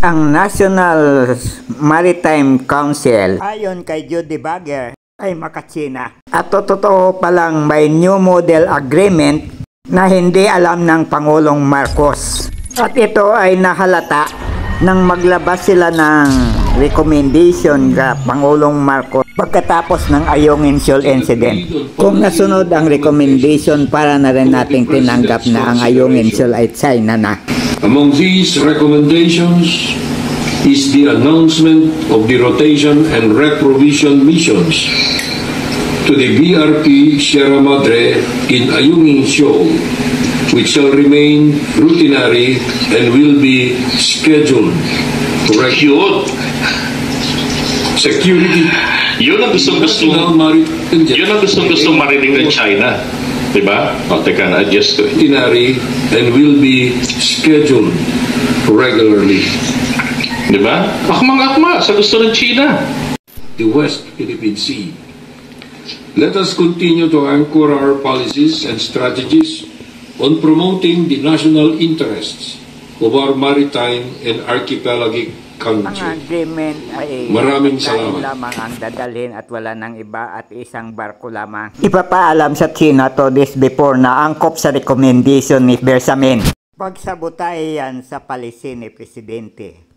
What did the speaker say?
Ang National Maritime Council, ayon kay Judy Bagger, ay makatsina. At totoo palang may new model agreement na hindi alam ng Pangulong Marcos. At ito ay nahalata nang maglabas sila ng recommendation sa Pangulong Marcos pagkatapos ng Ayungin Shoal incident. Kung nasunod ang recommendation, para na rin nating tinanggap na ang Ayungin Shoal ay China na. Among these recommendations is the announcement of the rotation and reprovision missions to the BRP Sierra Madre in Ayungin Shoal, which shall remain routinary and will be scheduled to recruit security. Yun ang gustong-gustong marinig ng China. Diba? O, teka, na-adjust ko. Routinary and will be scheduled regularly. Diba? Akmang-akma sa gusto ng China. The West Philippine Sea. Let us continue to anchor our policies and strategies on promoting the national interests of our maritime and archipelagic Ang country. agreement ay Maraming salamat. lamang ang dadalhin at wala ng iba at isang barko lamang. Ipapaalam sa China to this before na angkop sa recommendation ni Bersamin. Pagsabotay yan sa palisi ni Presidente.